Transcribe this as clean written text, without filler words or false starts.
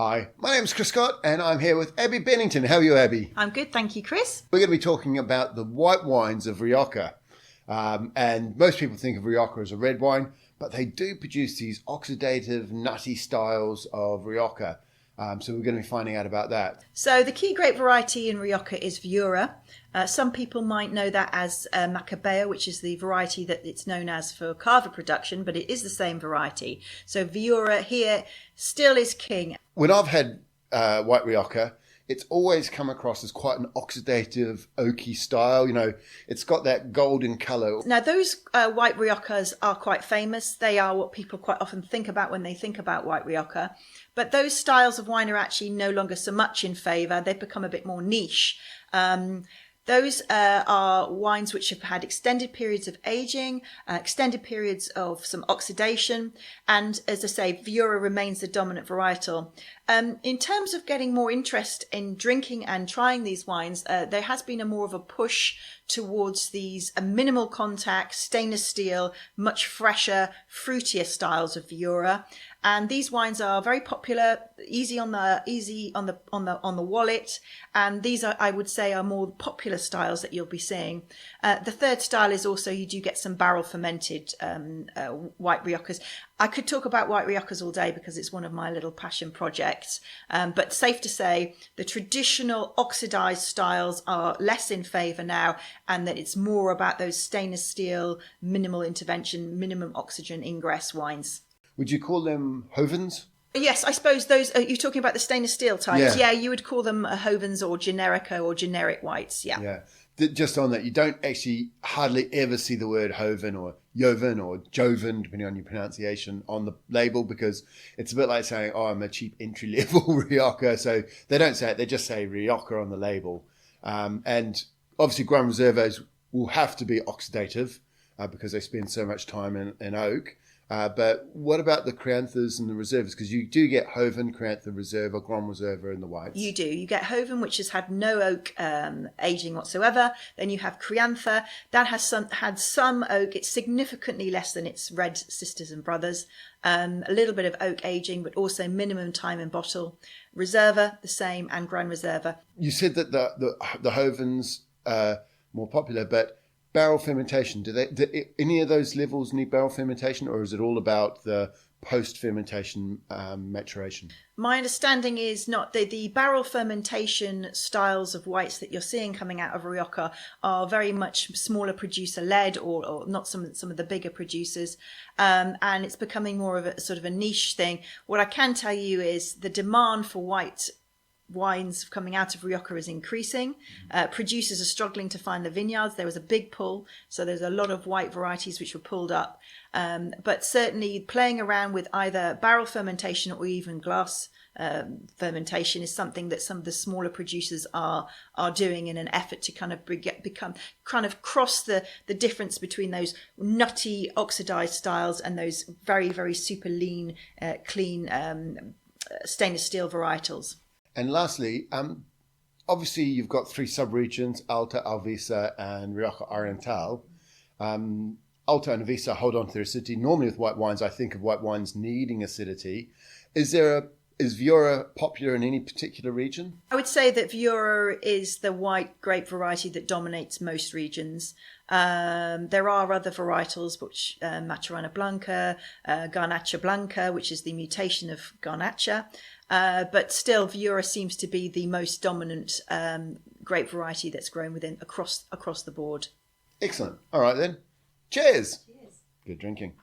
Hi, my name's Chris Scott and I'm here with Abbie Bennington. How are you, Abbie? I'm good, thank you, Chris. We're going to be talking about the white wines of Rioja. And most people think of Rioja as a red wine, but they do produce these oxidative, nutty styles of Rioja. So we're going to be finding out about that. So the key grape variety in Rioja is Viura. Some people might know that as Macabeo, which is the variety that it's known as for cava production, but it is the same variety. So Viura here still is king. When I've had white Rioja, it's always come across as quite an oxidative, oaky style. You know, it's got that golden colour. Now, those white Riojas are quite famous. They are what people quite often think about when they think about white Rioja. But those styles of wine are actually no longer so much in favour. They've become a bit more niche. Those are wines which have had extended periods of aging, extended periods of some oxidation, and as I say, Viura remains the dominant varietal. In terms of getting more interest in drinking and trying these wines, there has been more of a push towards these minimal contact, stainless steel, much fresher, fruitier styles of Viura. And these wines are very popular, easy on the wallet, and these are, I would say, are more popular styles that you'll be seeing. The third style is also you do get some barrel fermented white Riojas. I could talk about white Riojas all day because it's one of my little passion projects. But safe to say, the traditional oxidized styles are less in favour now, and that it's more about those stainless steel, minimal intervention, minimum oxygen ingress wines. Would you call them Jovens? Yes, I suppose those, you're talking about the stainless steel types. Yeah, you would call them Jovens or Generica or generic whites, yeah. Just on that, you don't actually hardly ever see the word Joven or Joven or Joven, depending on your pronunciation, on the label, because it's a bit like saying, oh, I'm a cheap entry-level Rioja. So they don't say it, they just say Rioja on the label. And obviously Gran Reservas will have to be oxidative because they spend so much time in oak. But what about the Crianthas and the Reservas? Because you do get Joven, Criantha, Reserva, Gran Reserva in the whites. You do. You get Joven, which has had no oak aging whatsoever. Then you have Criantha. That has had some oak. It's significantly less than its red sisters and brothers. A little bit of oak aging, but also minimum time in bottle. Reserva, the same, and Gran Reserva. You said that the Jovens are more popular, but barrel fermentation, do any of those levels need barrel fermentation, or is it all about the post-fermentation maturation? My understanding is not the barrel fermentation styles of whites that you're seeing coming out of Rioja are very much smaller producer led, or not some of the bigger producers, and it's becoming more of a sort of a niche thing. What I can tell you is the demand for white wines coming out of Rioja is increasing. Producers are struggling to find the vineyards. There was a big pull, so there's a lot of white varieties which were pulled up. But certainly playing around with either barrel fermentation or even glass fermentation is something that some of the smaller producers are doing in an effort to kind of cross the difference between those nutty oxidized styles and those very, very super lean, clean stainless steel varietals. And lastly, obviously you've got three sub-regions, Alta, Alvisa and Rioja Oriental. Alta and Alvisa hold on to their acidity. Normally with white wines, I think of white wines needing acidity. Is Viura popular in any particular region? I would say that Viura is the white grape variety that dominates most regions. There are other varietals, which Maturana Blanca, Garnacha Blanca, which is the mutation of Garnacha. But still, Viura seems to be the most dominant grape variety that's grown across the board. Excellent. All right then. Cheers. Cheers. Good drinking.